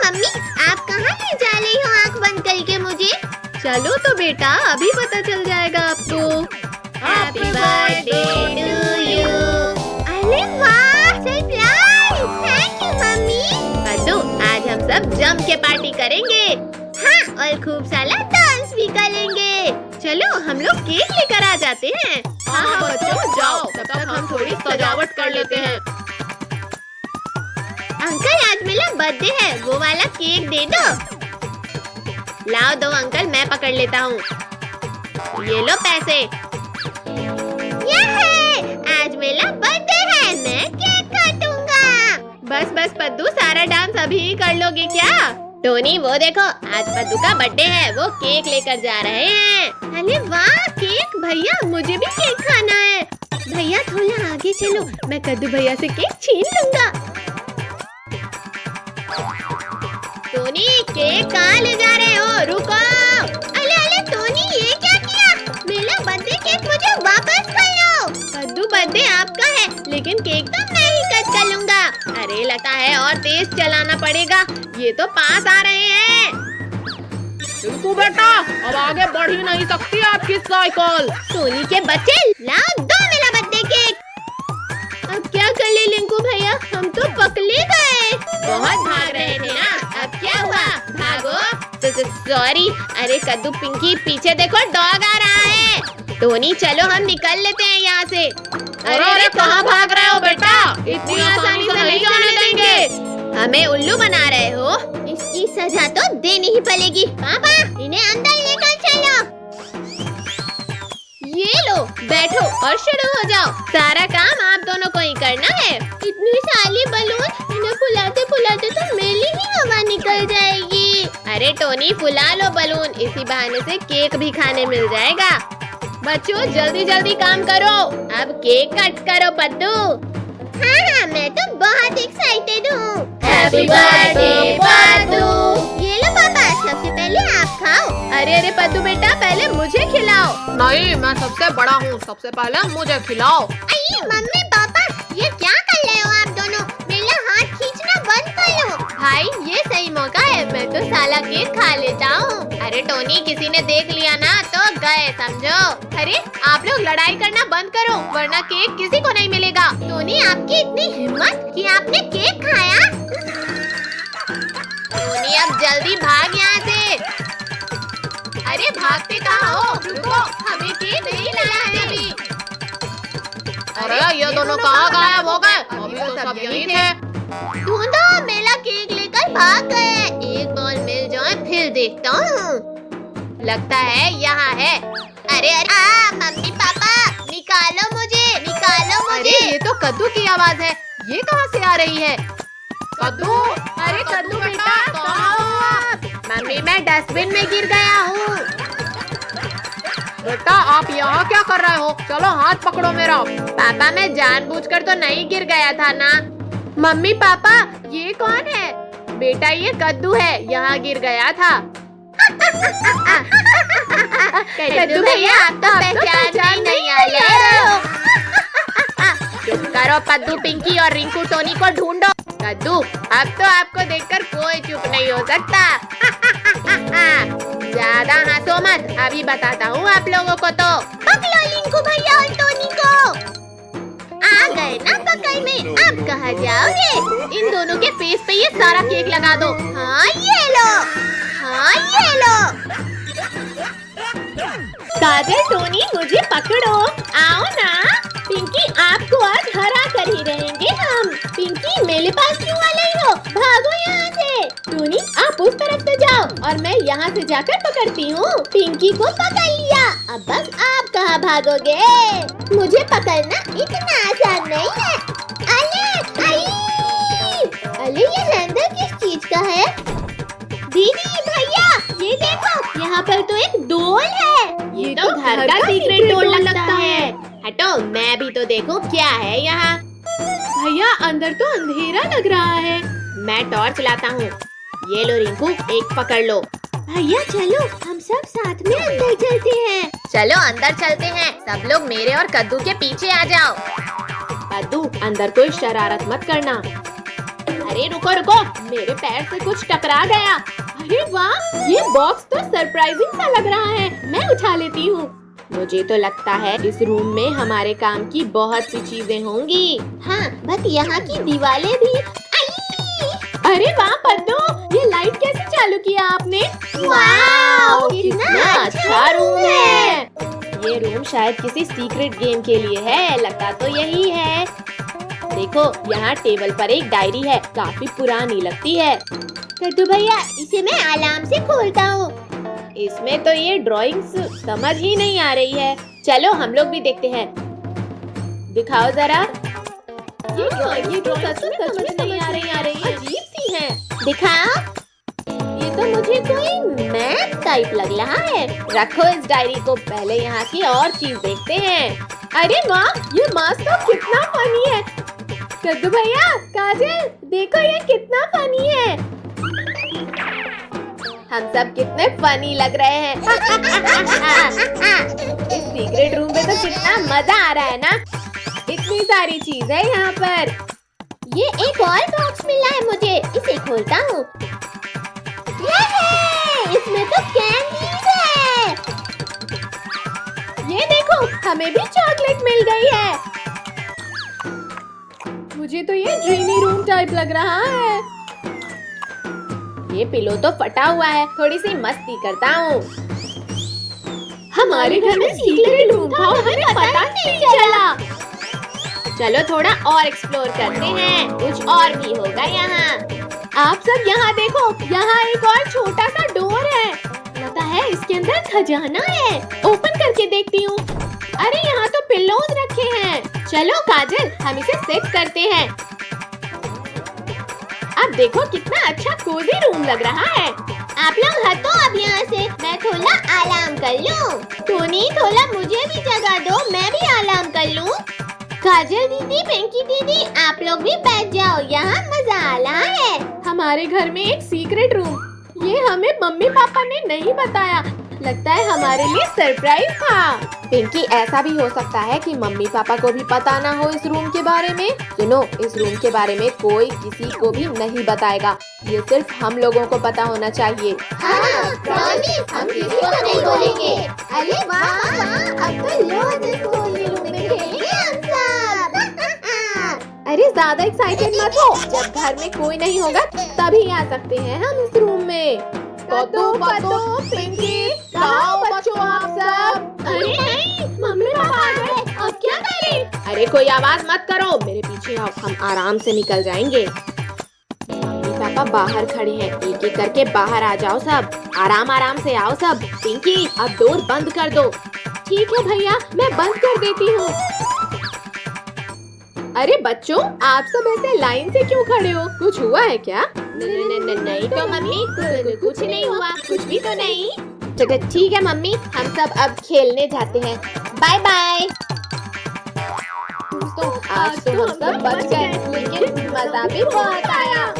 Mummy, आप कहाँ ले जा रही हो आँख बंद करके मुझे? चलो तो बेटा, अभी पता चल जाएगा आपको। Happy birthday to you. अरे वाह, surprise! Thank you mummy. Paddu, आज हम सब जम के पार्टी करेंगे। हाँ, और खूब सारा डांस भी करेंगे। चलो हम लोग केक लेकर आ जाते हैं। हाँ बच्चों, जाओ, तब तक हम थोड़ी सजावट कर लेते हैं। अंकल, आज मेरा बर्थडे है, वो वाला केक दे दो। लाओ दो अंकल, मैं पकड़ लेता हूँ। ये लो पैसे। ये है, आज मेरा बर्थडे है, मैं केक काटूंगा। बस बस पद्दू, सारा डांस अभी ही कर लोगे क्या? टोनी, वो देखो, आज पद्दू का बर्थडे है, वो केक लेकर जा रहे हैं। अरे वाह, केक! भैया, मुझे भी केक खाना है। भैया थोड़ा आगे चलो, मैं कद्दू भैया से केक छीन लूंगा। टोनी, केक कहाँ ले जा रहे हो? रुको। अरे अरे टोनी, ये क्या किया? मेरा बर्थडे केक मुझे वापस कर लो। पद्दू, बर्थडे आपका है, लेकिन केक तो मैं ही कट कर लूंगा। अरे लगता है और तेज चलाना पड़ेगा, ये तो पास आ रहे हैं। रिंकू बेटा, अब आगे बढ़ ही नहीं सकती आपकी साइकिल। टोनी के बच्चे, लाओ दो मेरा बर्थडे केक। अब क्या कर ले लिंकू भैया, हम तो पकड़े गए। बहुत भाग रहे थे ना, अब क्या हुआ? भागो। सॉरी। अरे कद्दू, पिंकी, पीछे देखो, डॉग आ रहा है। टोनी, चलो हम निकल लेते हैं यहाँ से। अरे कहाँ भाग रहे हो बेटा? इतनी आसानी से नहीं जाने देंगे। हमें उल्लू बना रहे हो? इसकी सजा तो देनी ही पड़ेगी। पापा, इन्हें अंदर लेकर चलो। ये लो, बैठो और शुरू हो जाओ। सारा काम आप दोनों को ही करना है। इतनी सारी बलून, इन्हें फुलाते फुलाते तो मेरी ही हवा निकल जाएगी। अरे टोनी, फुला लो बलून, इसी बहाने से केक भी खाने मिल जाएगा। बच्चों, जल्दी जल्दी काम करो, अब केक कट करो। पद्दू, हाँ हाँ, मैं तो बहुत एक्साइटेड हूँ। Happy birthday Paddu. ये लो पापा, सबसे पहले आप खाओ। अरे अरे पद्दू बेटा, पहले मुझे खिलाओ। नहीं, मैं सबसे बड़ा हूँ, सबसे पहले मुझे खिलाओ। अरे मम्मी पापा, ये क्या कर रहे हो आप दोनों? मेरा हाथ खींचना बंद करो। भाई, ये सही मौका है, मैं तो साला केक खा लेता हूँ। अरे टोनी, किसी ने देख लिया ना तो गए समझो। अरे आप लोग लड़ाई करना बंद करो, वरना केक किसी को नहीं मिलेगा। टोनी, आपकी इतनी हिम्मत कि आपने केक खाया? टोनी, अब जल्दी भाग यहाँ से। अरे भागते कहाँ हो? रुको, हमें केक नहीं लाना है अभी। अरे ये दोनों कहाँ गायब हो गए? अभी तो सब यहीं थे। ढूंढो, मेरा केक लेकर भाग गए। एक बॉल मिल जाए फिर देखता हूँ। लगता है यहाँ है। अरे अरे मम्मी पापा, निकालो मुझे, निकालो मुझे। अरे ये तो कद्दू की आवाज है, ये कहाँ से आ रही है? कद्दू, अरे कद्दू बेटा, कहाँ हो आप? मम्मी, मैं डस्टबिन में गिर गया हूँ। बेटा, आप यहाँ क्या कर रहे हो? चलो हाथ पकड़ो मेरा। पापा, मैं जानबूझकर तो नहीं गिर गया था ना। मम्मी पापा, ये कौन है? बेटा, ये कद्दू है, यहाँ गिर गया था। कद्दू भैया, आप तो पहचान नहीं आ रहे हो। चुप करो पद्दू, पिंकी और रिंकू, टोनी को ढूंढो। कद्दू, अब तो आपको देखकर कोई चुप नहीं हो सकता। ज्यादा हंसो मत, अभी बताता हूँ आप लोगों को तो। पकड़ो रिंकू भैया और टोनी को। आ गए ना पकड़ में, अब कहाँ जाओगे? इन दोनों के फेस पे ये सारा केक लगा दो। हाँ ये लो, हाँ ये लो। काजल, टोनी, मुझे पकड़ो, आओ ना। पिंकी, आपको आज हरा कर ही रहेंगे हम। पिंकी, मेरे पास क्यों आ रही हो? भागो यहाँ से। टोनी, आप उस तरफ से जाओ और मैं यहाँ से जाकर पकड़ती हूँ। पिंकी को पकड़ लिया, अब बस आप कहाँ भागोगे? मुझे पकड़ना इतना आसान नहीं है। अरे अरे, ये हैंडल किस चीज का है? दीदी भैया, ये देखो, यहाँ पर तो एक डोल है। ये तो घर का सीक्रेट डोर लगता है। हटो, मैं भी तो देखूं क्या है यहाँ। भैया, अंदर तो अंधेरा लग रहा है। मैं टॉर्च लाता हूँ। ये लो रिंकू, एक पकड़ लो। भैया चलो, हम सब साथ में अंदर चलते हैं। चलो अंदर चलते हैं, सब लोग मेरे और कद्दू के पीछे आ जाओ। कद्दू, अंदर कोई शरारत मत करना। अरे रुको रुको, मेरे पैर से कुछ टकरा गया। अरे वाह, ये बॉक्स तो सरप्राइजिंग सा लग रहा है। मैं उठा लेती हूँ। मुझे तो लगता है इस रूम में हमारे काम की बहुत सी चीजें होंगी। हाँ, बस यहाँ की दीवारें भी। अरे वाह पद्दू, ये लाइट कैसे चालू किया आपने? वाव, कितना अच्छा रूम है। ये रूम शायद किसी सीक्रेट गेम के लिए है, लगता तो यही है। देखो, यहाँ टेबल पर एक डायरी है, काफी पुरानी लगती है। कद्दू भैया, इसे मैं अलार्म से खोलता हूँ। इसमें तो ये ड्राइंग्स समझ ही नहीं आ रही है। चलो हम लोग भी देखते हैं। दिखाओ जरा। ये ड्राइंग सच में नहीं आ रही है, अजीब सी है। दिखाओ। ये तो मुझे कोई मैप टाइप लग रहा है। रखो इस डायरी को, पहले यहाँ की और चीज देखते हैं। अरे वाह, ये मास्क तो कितना फनी है। कद्दू भैया, काजल, देखो ये कितना फनी है। हम सब कितने फनी लग रहे हैं। इस सीक्रेट रूम में तो कितना मजा आ रहा है ना। इतनी सारी चीज है यहाँ पर। ये एक और बॉक्स मिला है मुझे, इसे खोलता हूँ। इसमें तो कैंडीज है। ये देखो, हमें भी चॉकलेट मिल गई है। मुझे तो ये ड्रीमी रूम टाइप लग रहा है। ये पिलो तो फटा हुआ है, थोड़ी सी मस्ती करता हूँ। हमारे घर में सीक्रेट रूम था, हमें पता नहीं चला। चलो थोड़ा और एक्सप्लोर करते हैं, कुछ और भी होगा यहाँ। आप सब यहाँ देखो, यहाँ एक और छोटा सा डोर है। लगता है इसके अंदर खजाना है। ओपन करके देखती हूँ। अरे यहाँ तो पिल्लोज रखे हैं। चलो काजल, हम इसे सेट करते हैं। अब देखो कितना अच्छा कोजी रूम लग रहा है। आप लोग हटो अब यहाँ से, मैं थोड़ा आराम कर लूँ। टोनी, थोड़ा मुझे भी जगह दो, मैं भी आराम कर लूँ। काजल दीदी, पिंकी दीदी, आप लोग भी बैठ जाओ, यहाँ मजा आ रहा है। हमारे घर में एक सीक्रेट रूम, ये हमें मम्मी पापा ने नहीं बताया। लगता है हमारे लिए सरप्राइज था। पिंकी, ऐसा भी हो सकता है कि मम्मी पापा को भी पता ना हो इस रूम के बारे में। सुनो, इस रूम के बारे में कोई किसी को भी नहीं बताएगा। ये सिर्फ हम लोगों को पता होना चाहिए। हाँ, प्रॉमिस, हम किसी को नहीं बोलेंगे। अरे वाह, अब तो रोज इस कोजी रूम में खेलेंगे हम सब। अरे ज्यादा एक्साइटेड मत हो, जब घर में कोई नहीं होगा तभी आ सकते हैं हम इस रूम में। कद्दू, पिंकी, कहाँ बच्चों आप सब? अरे नहीं, मम्मी पापा आ गए, अब क्या करें? अरे कोई आवाज मत करो, मेरे पीछे आओ, हम आराम से निकल जाएंगे। मम्मी पापा बाहर खड़े हैं, एक एक करके बाहर आ जाओ सब। आराम आराम से आओ सब। पिंकी, अब डोर बंद कर दो। ठीक है भैया, मैं बंद कर देती हूँ। अरे बच्चों, आप सब ऐसे लाइन से क्यों खड़े हो? कुछ हुआ है क्या? नहीं तो मम्मी, कुछ नहीं हुआ, कुछ भी तो नहीं। चलो ठीक है मम्मी, हम सब अब खेलने जाते हैं। Bye bye. दोस्तों, आज तो हम सब बच गए, लेकिन मजा भी बहुत आया।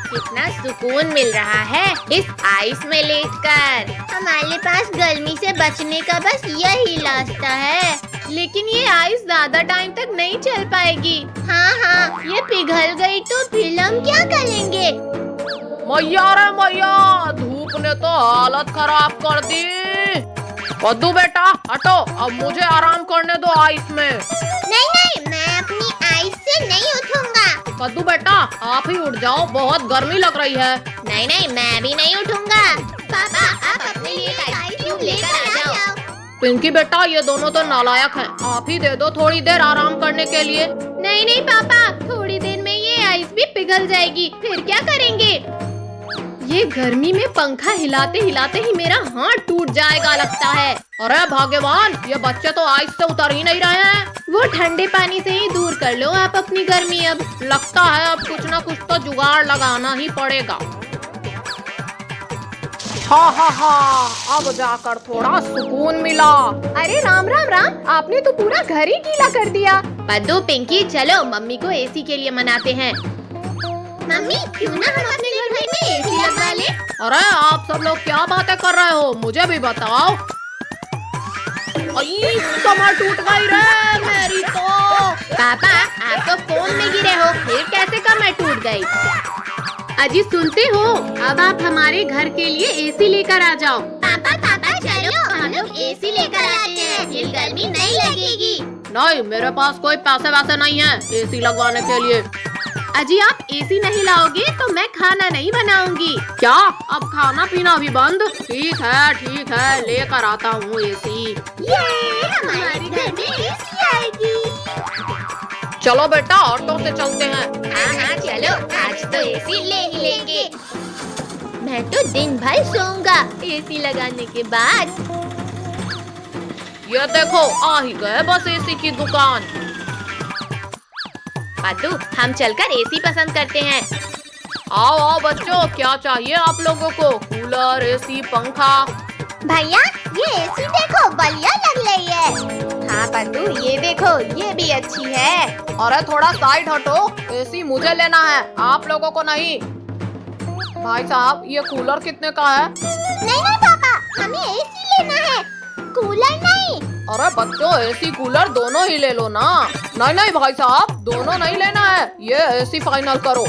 कितना सुकून मिल रहा है इस आइस में लेटकर। हमारे पास गर्मी से बचने का बस यही रास्ता है। लेकिन ये आइस ज्यादा टाइम तक नहीं चल पाएगी। हाँ, ये पिघल गई तो फिर हम क्या करेंगे? मैया रे मैया, धूप ने तो हालत खराब कर दी। कद्दू बेटा हटो, अब मुझे आराम करने दो आइस में। नहीं, मैं अपनी आइस से नहीं उठूंगा। कद्दू बेटा आप ही उठ जाओ, बहुत गर्मी लग रही है। नहीं, मैं भी नहीं उठूंगा। पापा, आप अपने लिए आइस क्यूब लेकर आ जाओ। पिंकी बेटा, ये दोनों तो नालायक हैं, आप ही दे दो थोड़ी देर आराम करने के लिए। नहीं पापा, थोड़ी देर में ये आइस भी पिघल जाएगी, फिर क्या करेंगे? ये गर्मी में पंखा हिलाते हिलाते ही मेरा हाथ टूट जाएगा लगता है। अरे भाग्यवान, ये बच्चे तो आइस से उतर ही नहीं रहे हैं। वो ठंडे पानी से ही दूर कर लो आप अपनी गर्मी। अब लगता है अब कुछ ना कुछ तो जुगाड़ लगाना ही पड़ेगा। हाँ, अब जाकर थोड़ा सुकून मिला। अरे राम, आपने तो पूरा घर ही गीला कर दिया। पद्दू, पिंकी, चलो मम्मी को एसी के लिए मनाते हैं। मम्मी, क्यों ना हम अपने घर में एसी लगा ले? अरे आप सब लोग क्या बातें कर रहे हो, मुझे भी बताओ। अई कमर टूट गई रे मेरी तो। पापा आप तो फोन में गिरे हो, फिर कैसे कमर टूट गई? अजी सुनते हो, अब आप हमारे घर के लिए एसी लेकर आ जाओ। पापा पापा चलो हम लोग एसी लेकर आते हैं, फिर गर्मी नहीं लगेगी। नहीं, मेरे पास कोई पैसे वैसे नहीं है एसी लगवाने के लिए। अजी आप एसी नहीं लाओगे तो मैं खाना नहीं बनाऊंगी। क्या अब खाना पीना भी बंद? ठीक है लेकर आता हूँ एसी। ये हमारे घर में एसी आएगी। चलो बेटा ऑटो से चलते हैं। हाँ चलो आज तो एसी ले ही लेंगे। मैं तो दिन भर सोऊंगा एसी लगाने के बाद। ये देखो आ ही गए बस एसी की दुकान। पादू हम चलकर एसी पसंद करते हैं। आओ आओ बच्चों, क्या चाहिए आप लोगों को? कूलर, एसी, पंखा। भैया ये एसी देखो बढ़िया लग रही है। हाँ पादू ये देखो, ये भी अच्छी है। अरे थोड़ा साइड हटो, एसी मुझे लेना है आप लोगों को नहीं। भाई साहब ये कूलर कितने का है? नहीं पापा हमें एसी लेना है, कूलर नहीं। अरे बच्चों एसी कूलर दोनों ही ले लो ना। नहीं भाई साहब दोनों नहीं लेना है, ये एसी फाइनल करो।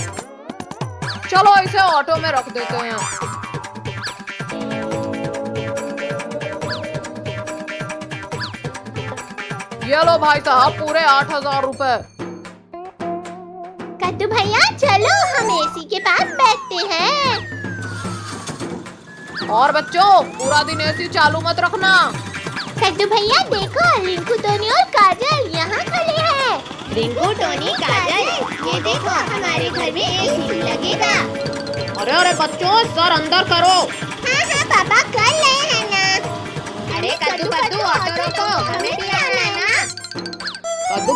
चलो इसे ऑटो में रख देते हैं। ये लो भाई साहब पूरे 8,000 रुपए। कद्दू भैया चलो हम एसी के पास बैठते हैं। और बच्चों पूरा दिन एसी चालू मत रखना। कद्दू भैया देखो रिंकू टोनी और काजल यहाँ खड़े हैं। रिंकू टोनी काजल, ये देखो हमारे घर में एसी लगेगा। अरे बच्चों सर अंदर करो। हाँ पापा कर रहे हैं ना। अरे कद्दू ऑटो रोको, हमें भी आना है ना।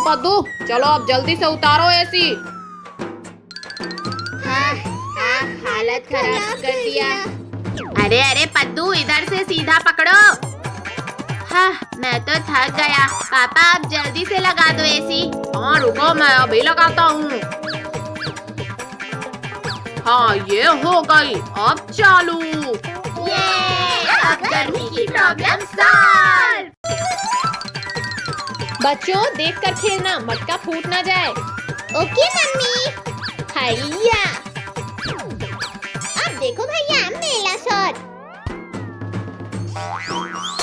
कद्दू चलो अब जल्दी से उतारो एसी। हाँ हालत खराब कर दिया। अरे पद्दू इधर से सीधा पकड़ो। हाँ मैं तो थक गया। पापा आप जल्दी से लगा दो एसी। हाँ रुको मैं अभी लगाता हूँ। हाँ ये हो गई, अब चालू। ये अब गर्मी की प्रॉब्लम सॉल्व। बच्चों देखकर खेलना, मटका फूट ना जाए। Okay mummy. हैया अब देखो भैया मेला शॉट।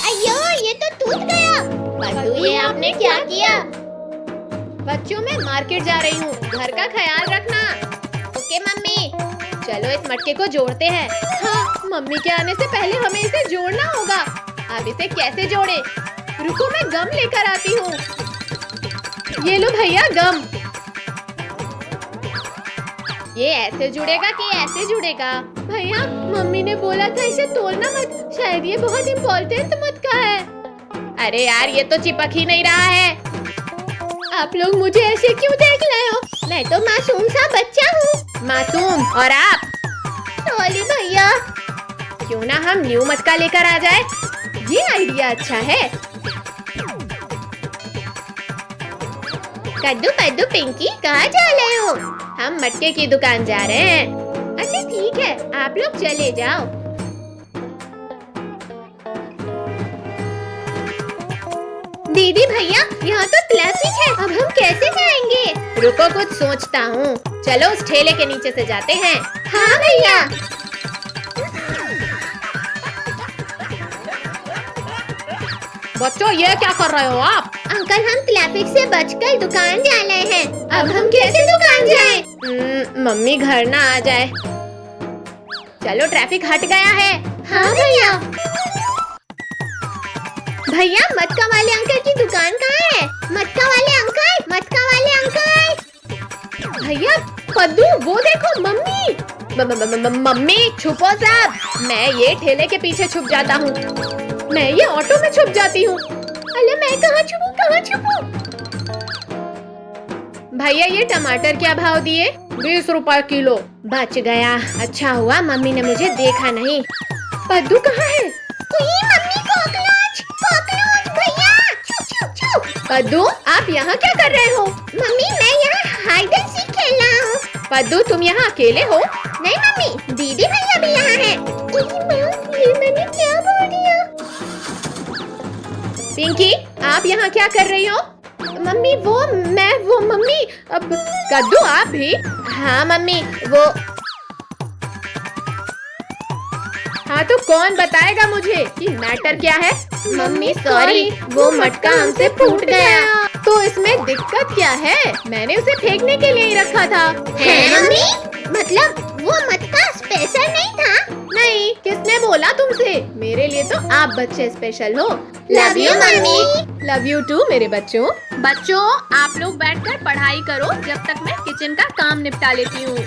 अयो ये तो टूट गया। पद्दू ये आपने क्या किया? बच्चों मैं मार्केट जा रही हूँ, घर का ख्याल रखना। Okay mummy. चलो इस मटके को जोड़ते हैं। हाँ मम्मी के आने से पहले हमें इसे जोड़ना होगा। अब इसे कैसे जोड़े? रुको मैं गम लेकर आती हूँ। ये लो भैया गम। ये ऐसे जुड़ेगा कि ऐसे जुड़ेगा? भैया मम्मी ने बोला था इसे तोड़ना मत, शायद ये बहुत इम्पोर्टेंट मटका है। अरे यार ये तो चिपक ही नहीं रहा है। आप लोग मुझे ऐसे क्यों देख रहे हो? मैं तो मासूम सा बच्चा हूँ। मासूम और आप? सॉरी भैया। क्यों ना हम न्यू मटका लेकर आ जाए? ये आइडिया अच्छा है। कद्दू पद्दू पिंकी कहाँ जा रहे हो? हम मटके की दुकान जा रहे हैं। अच्छा ठीक है आप लोग चले जाओ। दीदी भैया यहाँ तो ट्रैफिक है, अब हम कैसे जाएंगे? रुको कुछ सोचता हूँ। चलो उस ठेले के नीचे से जाते हैं। हाँ भैया। बच्चों ये क्या कर रहे हो आप? अंकल हम ट्रैफिक से बचकर दुकान जा रहे हैं, अब हम कैसे दुकान जाएं? मम्मी घर ना आ जाए। चलो ट्रैफिक हट गया है। हाँ भैया। भैया मटका वाले अंकल की दुकान कहाँ है? मटका वाले अंकल, मटका वाले अंकल। भैया पद्दू वो देखो मम्मी। मम्मी छुपो सब। मैं ये ठेले के पीछे छुप जाता हूँ। मैं ये ऑटो में छुप जाती हूँ। अरे मैं कहाँ छुपूं, कहाँ छुपूं? भैया ये टमाटर क्या भाव दिए? 20 रुपए किलो। बच गया, अच्छा हुआ मम्मी ने मुझे देखा नहीं। पद्दू कहाँ है? मम्मी कॉकरोच, कॉकरोच भैया। छुप छुप छुप। पद्दू आप यहाँ क्या कर रहे हो? मम्मी मैं यहाँ हाइड एंड सीक खेल रहा हूँ। पद्दू तुम यहाँ अकेले हो? नहीं मम्मी दीदी भैया भी यहाँ हैं। ये मैंने क्या बोल दिया? पिंकी आप यहाँ क्या कर रही हो? मम्मी वो मम्मी अब कद्दू आप भी? हाँ मम्मी वो। हाँ तो कौन बताएगा मुझे कि मैटर क्या है? मम्मी सॉरी, वो मटका हमसे फूट गया। तो इसमें दिक्कत क्या है? मैंने उसे फेंकने के लिए ही रखा था। है मम्मी? मतलब वो मटका स्पेशल नहीं था? नहीं, किसने बोला तुमसे? मेरे लिए तो आप बच्चे स्पेशल हो। Love you mummy. Love you too मेरे बच्चों। बच्चों आप लोग बैठकर पढ़ाई करो जब तक मैं किचन का काम निपटा लेती हूँ।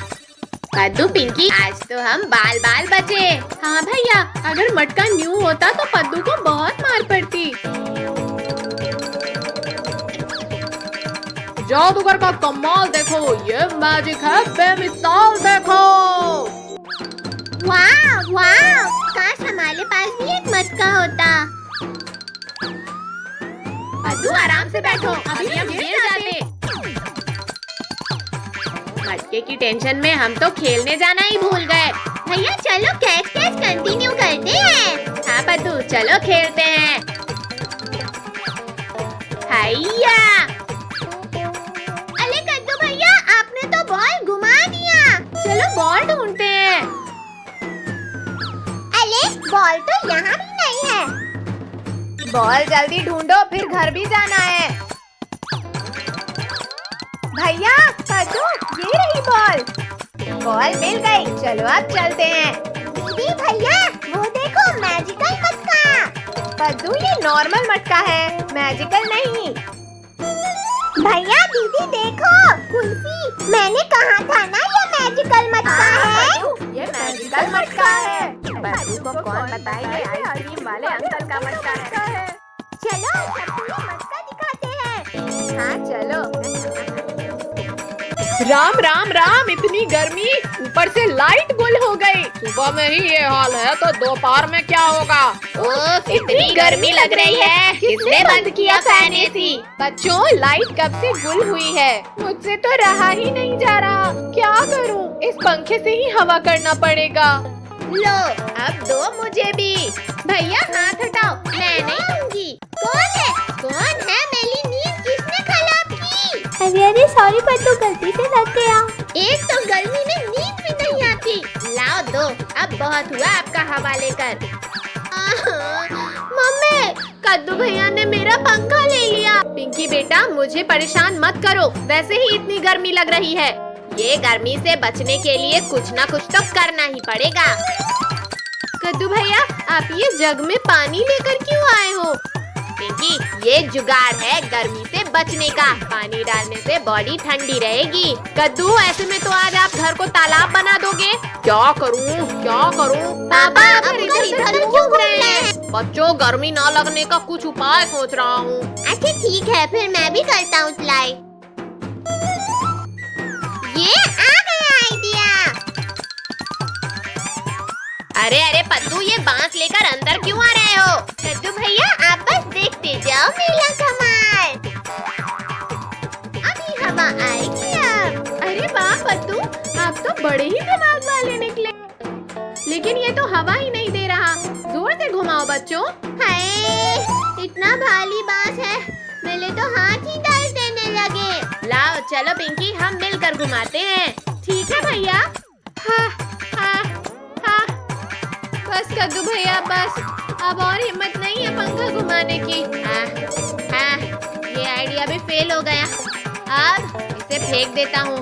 पद्दू पिंकी, आज तो हम बाल बाल बचे। हाँ भैया, अगर मटका न्यू होता तो पद्दू को बहुत मार पड़ती। जादूगर का कमाल देखो, ये मैजिक है बेमिसाल देखो। वाह वाह, काश हमारे पास भी एक मटका होता। पद्दू आराम से बैठो, अभी हम गिर जाते। मटके की टेंशन में हम तो खेलने जाना ही भूल गए। भैया चलो कैच कैच कंटिन्यू करते हैं। हाँ पद्दू चलो खेलते हैं। हैया। अरे कद्दू भैया, आपने तो बॉल घुमा दिया। चलो बॉल ढूंढते हैं। अरे बॉल तो यहाँ भी नहीं है। बॉल जल्दी ढूंढो, फिर घर भी जाना है। भैया कद्दू, ये रही बॉल। बॉल मिल गई, चलो अब चलते हैं। दीदी भैया, वो देखो मैजिकल मटका। कद्दू ये नॉर्मल मटका है, मैजिकल नहीं। भैया दीदी देखो, कुल्फी। मैंने कहा था ना ये मैजिकल मटका है। ये मैजिकल मटका है। कद्दू को कौन बताए ये आइसक्रीम वाले अंकल का मटका है। चलो सबको ये मटका दिखाते हैं। हाँ चलो। राम राम राम, इतनी गर्मी, ऊपर से लाइट गुल हो गई। सुबह में ही ये हाल है तो दोपहर में क्या होगा? ओह इतनी गर्मी लग रही है, किसने बंद किया फैन एसी? बच्चों लाइट कब से गुल हुई है, मुझसे तो रहा ही नहीं जा रहा। क्या करूं, इस पंखे से ही हवा करना पड़ेगा। लो अब दो मुझे भी। भैया हाथ हटाओ, मैं नहीं दूंगी। कौन है मेरी नींद किसने खराब की? अरे सॉरी पद्दू, गलती से लग गया। एक तो गर्मी में नींद भी नहीं आती। लाओ दो, अब बहुत हुआ आपका हवा लेकर। मम्मी, कद्दू भैया ने मेरा पंखा ले लिया। पिंकी बेटा मुझे परेशान मत करो, वैसे ही इतनी गर्मी लग रही है। ये गर्मी से बचने के लिए कुछ ना कुछ तो करना ही पड़ेगा। कद्दू भैया आप ये जग में पानी लेकर क्यों आए हो? पिंकी ये जुगाड़ है गर्मी से बचने का, पानी डालने से बॉडी ठंडी रहेगी। कद्दू ऐसे में तो आज आप घर को तालाब बना दोगे। क्या करूं क्या करूं? पापा अब इधर क्यों घूम रहे हैं? बच्चों गर्मी ना लगने का कुछ उपाय सोच रहा हूँ। अच्छा ठीक है, फिर मैं भी करता हूँ ट्राई। ये आ गया आइडिया। अरे अरे पद्दू ये बांस लेकर अंदर क्यों आ रहे हो? कद्दू भैया आप बस देखते जाओ मेरा कमाल। अभी हवा आएगी अब। अरे वाह पद्दू, आप तो बड़े ही दिमाग वाले निकले। लेकिन ये तो हवा ही नहीं दे रहा, जोर से घुमाओ बच्चों। हाय इतना भारी बांस है, मेरे तो हाथ ही दर्द देने लगे। लाओ चलो पिंकी हम मिलकर घुमाते हैं। ठीक है भैया। हाँ हाँ हाँ, बस कद्दू भैया बस, अब और हिम्मत नहीं है पंखा घुमाने की। हाँ हाँ, ये आइडिया भी फेल हो गया। अब इसे फेंक देता हूँ,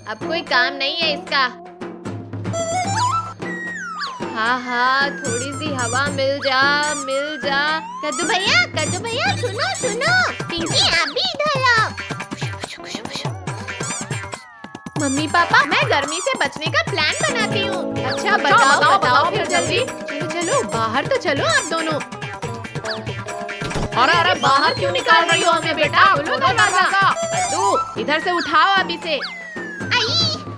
अब कोई काम नहीं है इसका। हाँ हाँ, थोड़ी सी हवा मिल जा मिल जा। कद्दू भैया सुनो सुनो, पिंकी आप भी इधर आओ। मम्मी पापा मैं गर्मी से बचने का प्लान बनाती हूँ। अच्छा बताओ फिर जल्दी। चलो चलो बाहर तो चलो आप दोनों। अरे अरे बाहर क्यों निकाल रही हो हमें बेटा? खोलो दरवाजा। तू इधर से उठाओ अभी से। आई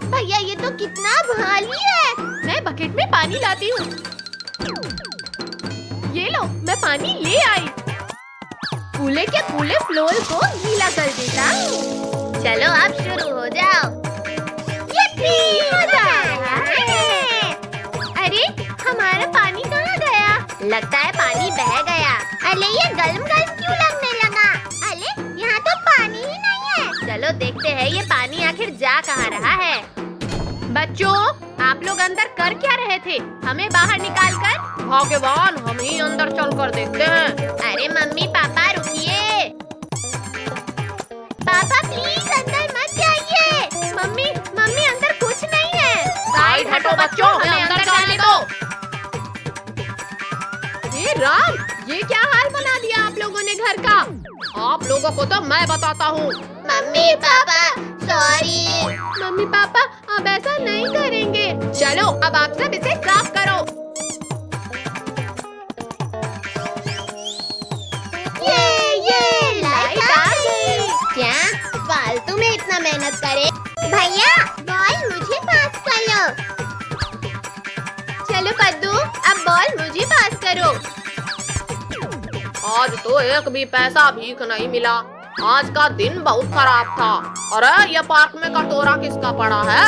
भैया ये तो कितना भारी है। मैं बकेट में पानी लाती हूँ। ये लो मैं पानी ले आई। पूले के पूले फ्लोर को गीला कर देता। चलो अब शुरू हो जाओ। मजा आया है। अरे हमारा पानी कहाँ गया? लगता है पानी बह गया। अरे ये गरम गरम क्यों लगने लगा? देखते हैं ये पानी आखिर जा कहाँ रहा है। बच्चों, आप लोग अंदर कर क्या रहे थे? हमें बाहर निकाल कर। भाग्यवान, हम ही अंदर चलकर देखते हैं। अरे मम्मी पापा रुकिए। पापा प्लीज अंदर मत जाइए। मम्मी मम्मी अंदर कुछ नहीं है। साइड हटो बच्चों, हमें अंदर जाने दो। हे राम, ये क्या हाल बना दिया आप लोगों ने घर का। आप लोगों को तो मैं बताता हूँ। Mummy papa sorry. Mummy papa अब ऐसा नहीं करेंगे। चलो अब आप सब इसे साफ करो। ये लाइट आ गई। क्या फालतू में इतना मेहनत करे। भैया बॉल मुझे पास कर लो। चलो पद्दू, अब बॉल मुझे पास करो। आज तो एक भी पैसा भीख नहीं मिला। आज का दिन बहुत खराब था। अरे ये पार्क में कटोरा किसका पड़ा है?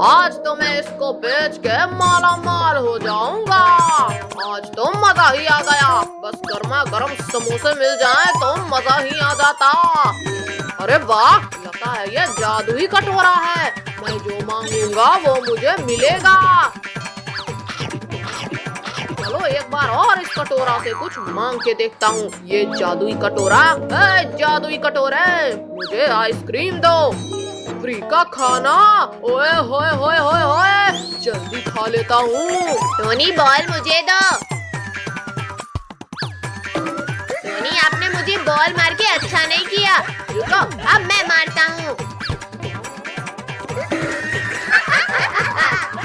आज तो मैं इसको बेच के माला माल हो जाऊंगा। आज तो मजा ही आ गया। बस गर्मा गर्म समोसे मिल जाए तो मजा ही आ जाता। अरे वाह, लगता है ये जादुई कटोरा है। मैं जो मांगूंगा वो मुझे मिलेगा। चलो एक बार और इस कटोरा से कुछ मांग के देखता हूँ। ये जादुई कटोरा, जादुई कटोरे, मुझे आइसक्रीम दो। फ्री का खाना, ओए होए होए होए होए, जल्दी खा लेता हूँ। टोनी बॉल मुझे दो। टोनी आपने मुझे बॉल मार के अच्छा नहीं किया। रुको, अब मैं मारता हूँ।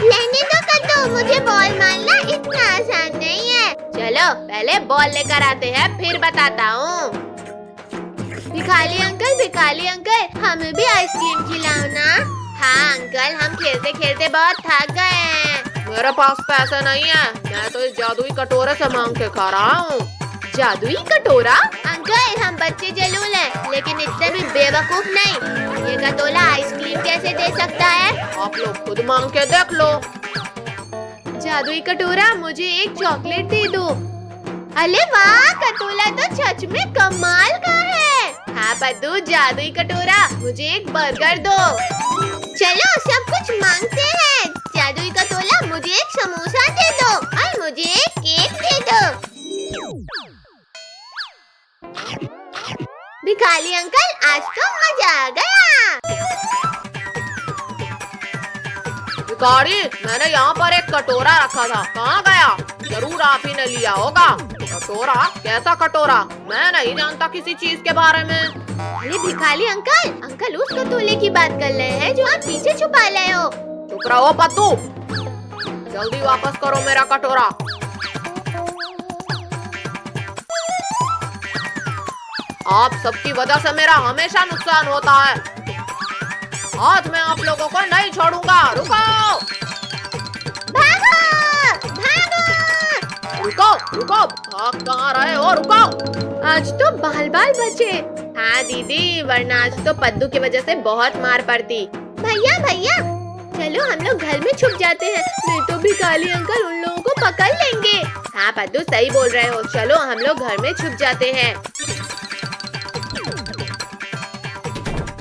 लेने दो कद्दू, मुझे बॉल मारना इतना आसान नहीं है। चलो पहले बॉल लेकर आते हैं, फिर बताता हूँ। भिखारी अंकल, हमें भी आइसक्रीम खिलाओ ना। हाँ अंकल, हम खेलते खेलते बहुत थक गए हैं। मेरे पास पैसे नहीं है। मैं तो इस जादुई कटोरे से मांग के खा रहा हूँ। जादुई कटोरा? अंकल हम बच्चे जलूल हैं, लेकिन इतने भी बेवकूफ नहीं। ये कटोरा आइसक्रीम कैसे दे सकता है? आप लोग खुद मांग के देख लो। जादुई कटोरा, मुझे एक चॉकलेट दे दो। अरे वाह, कटोरा तो सच में कमाल का है। हाँ पद्दू, जादुई कटोरा, मुझे एक बर्गर दो। चलो सब कुछ मांगते हैं। जादुई कटोरा, मुझे एक समोसा दे दो और मुझे एक केक दे दो। भिखारी अंकल, आज तो मजा आ गया। भिखारी, मैंने यहाँ पर एक कटोरा रखा था, कहाँ गया? जरूर आप ही ने लिया होगा। कटोरा? कैसा कटोरा? मैं नहीं जानता किसी चीज के बारे में। अरे भिखारी अंकल उस कटोरे की बात कर रहे हैं जो आप पीछे छुपा रहे हो। चुप रहो पद्दू, जल्दी वापस करो मेरा कटोरा। आप सबकी वजह से मेरा हमेशा नुकसान होता है। आज मैं आप लोगों को नहीं छोड़ूंगा। रुको, भागो, भागो। रुको, भाग कहाँ रहे हो? रुको। आज तो बाल बचे। हाँ दीदी, वरना आज तो पद्दू की वजह से बहुत मार पड़ती। भैया, चलो हम लोग घर में छुप जाते हैं, नहीं तो भिखारी अंकल उन लोगों को पकड़ लेंगे। हाँ पद्दू सही बोल रहे हो, चलो हम लोग घर में छुप जाते हैं।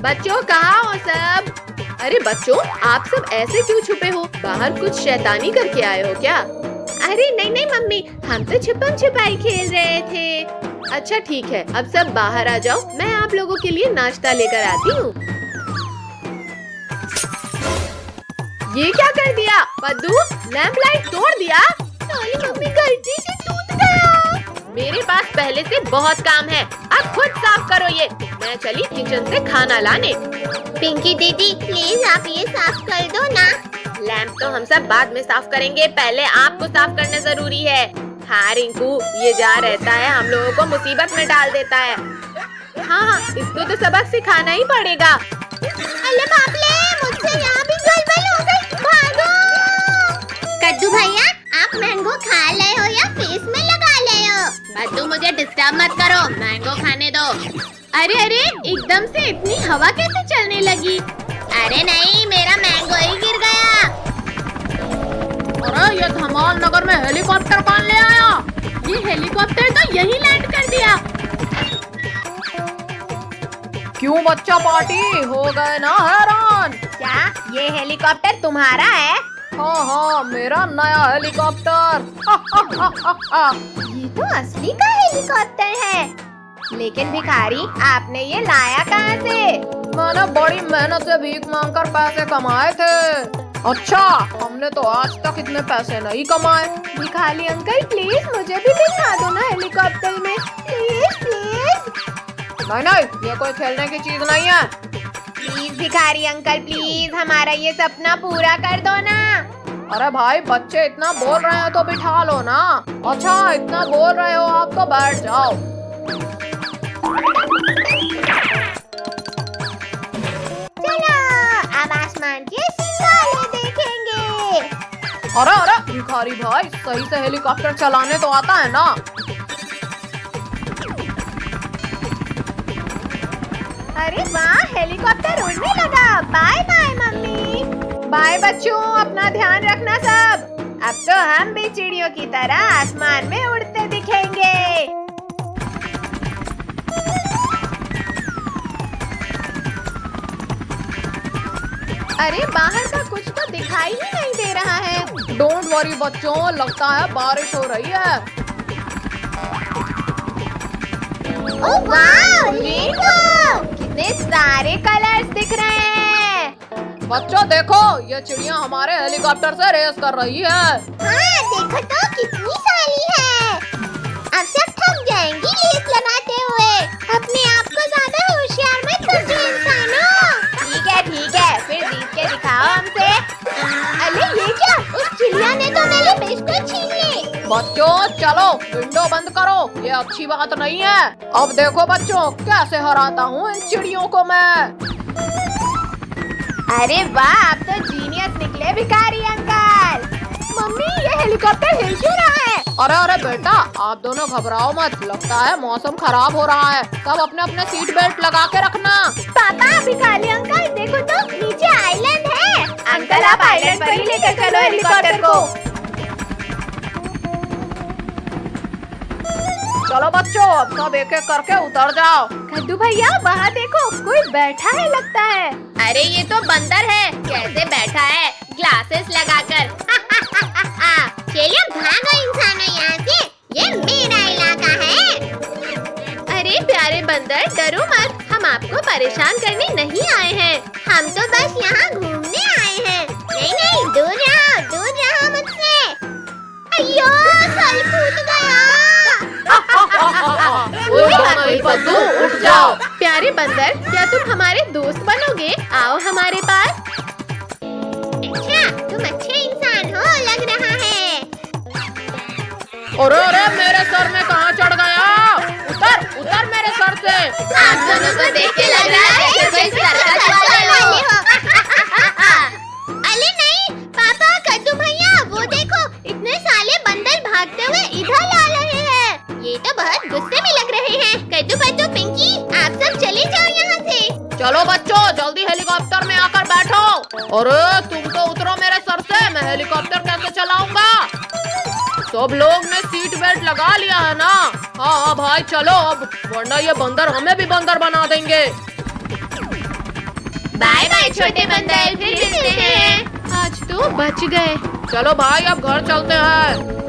बच्चों कहाँ हो सब? अरे बच्चों, आप सब ऐसे क्यों छुपे हो? बाहर कुछ शैतानी करके आए हो क्या? अरे नहीं मम्मी, हम तो छुपम छुपाई खेल रहे थे। अच्छा ठीक है, अब सब बाहर आ जाओ, मैं आप लोगों के लिए नाश्ता लेकर आती हूँ। ये क्या कर दिया पद्दू? लैंप लाइट तोड़ दिया? सॉरी मम्मी, गलती से टूट गया। मेरे पास पहले से बहुत काम है, अब खुद साफ करो ये। मैं चली किचन से खाना लाने। पिंकी दीदी प्लीज आप ये साफ कर दो ना। लैंप तो हम सब बाद में साफ करेंगे, पहले आपको साफ करना जरूरी है। हाँ रिंकू, ये जा रहता है हम लोगों को मुसीबत में डाल देता है। हाँ, इसको तो सबक सिखाना ही पड़ेगा। अरे बाप रे, मुझसे यहाँ भी गड़बड़ हो गई। भागो। कद्दू भैया, आप मैंगो खा रहे हो या फेस में लगा रहे हो? बद्दू मुझे डिस्टर्ब मत करो, मैंगो खाने दो। अरे एकदम से इतनी हवा कैसे चलने लगी? अरे नहीं, मेरा मैंगो ही गिर गया। अरे ये धमाल नगर में हेलीकॉप्टर कौन ले आया? ये हेलीकॉप्टर तो यहीं लैंड कर दिया। क्यों बच्चा पार्टी हो गए ना हैरान? क्या ये हेलीकॉप्टर तुम्हारा है? हाँ हाँ, मेरा नया हेलीकॉप्टर। ये तो असली का हेलीकॉप्टर है। लेकिन भिखारी, आपने ये लाया कहाँ से? मैंने बड़ी मेहनत से भीख मांगकर पैसे कमाए थे। अच्छा, हमने तो आज तक इतने पैसे नहीं कमाए। भिखारी अंकल प्लीज मुझे भी दिखा दो ना हेलीकॉप्टर में, प्लीज प्लीज। नहीं नहीं, ये कोई खेलने की चीज नहीं है। प्लीज भिखारी अंकल प्लीज हमारा ये सपना पूरा कर दो ना। अरे भाई, बच्चे इतना बोल रहे हैं तो बिठा लो ना। अच्छा, इतना बोल रहे हो आप तो बैठ जाओ। चलो अब आसमान के सितारे देखेंगे। अरे अरे भिखारी भाई, सही से हेलीकॉप्टर चलाने तो आता है ना? अरे वाह, हेलीकॉप्टर उड़ने लगा। Bye bye mummy. बाय बच्चों, अपना ध्यान रखना सब। अब तो हम भी चिड़ियों की तरह आसमान में उड़ते दिखेंगे। अरे बाहर का कुछ तो दिखाई ही नहीं दे रहा है। डोंट वरी बच्चों, लगता है बारिश हो रही है। ओह वाह, रेनबो! कितने सारे कलर्स दिख रहे हैं। बच्चों देखो, ये चिड़िया हमारे हेलीकॉप्टर से रेस कर रही है। हाँ देखो तो कितनी सारी है। अब सब थक जाएंगी लेस लगाते हुए। अपने आप को ज्यादा होशियार मत समझो इंसानों। ठीक है, फिर जीत के दिखाओ हमसे। अरे ये क्या, उस चिड़िया ने तो मेरे बिस्कुट छीन ली। बच्चों चलो, विंडो बंद करो, ये अच्छी बात नहीं है। अब देखो बच्चों, कैसे हराता हूँ इन चिड़ियों को मैं। अरे वाह, आप तो जीनियस निकले भिखारी अंकल। मम्मी, ये हेलीकॉप्टर हिल क्यों रहा है? अरे अरे बेटा, आप दोनों घबराओ मत, लगता है मौसम खराब हो रहा है। सब अपने अपने सीट बेल्ट लगा के रखना। पापा, भिखारी अंकल देखो तो, नीचे आइलैंड है। अंकल आप आइलैंड पर ही लेकर चलो हेलीकॉप्टर को। चलो बच्चों, अब सब एक एक करके उतर जाओ। कद्दू भैया, वहाँ देखो कोई बैठा है लगता है। अरे ये तो बंदर है। कैसे बैठा है? ग्लासेस लगाकर। चलो भागो इंसानों यहाँ से, ये मेरा इलाका है। अरे प्यारे बंदर, डरो मत, हम आपको परेशान करने नहीं आए हैं। हम तो बस यहाँ घूमने आए हैं। नहीं नहीं, दूर रहो मुझसे। अयो, साल फूट गया। पद्दू, उठ जाओ। प्यारे बंदर, क्या तुम हमारे दोस्त बनोगे? आओ हमारे पास। अच्छा, तुम अच्छे इंसान हो लग रहा है। अरे अरे, मेरे सर में कहाँ चढ़ गया? उतर उतर मेरे सर से। आप दोनों को देख के लग रहा है कि कोई सर्कस वाले हो। अरे नहीं पापा, कद्दू भैया वो देखो, इतने साले बंदर भागते हुए इधर आ रहे हैं। ये तो बहुत गुस्से में लग रहे हैं। कद्दू बद्दू पिंकी, आप सब चले जाओ यहाँ से। चलो बच्चों, जल्दी हेलीकॉप्टर में आकर बैठो। अरे तुम तो उतरो मेरे सर से, मैं हेलीकॉप्टर कैसे चलाऊंगा? सब लोग ने सीट बेल्ट लगा लिया है ना? हाँ हाँ भाई चलो अब, वरना ये बंदर हमें भी बंदर बना देंगे। बाय बाय छोटे बंदर, फिर मिलते हैं। आज तो बच गए। चलो भाई, अब घर चलते हैं।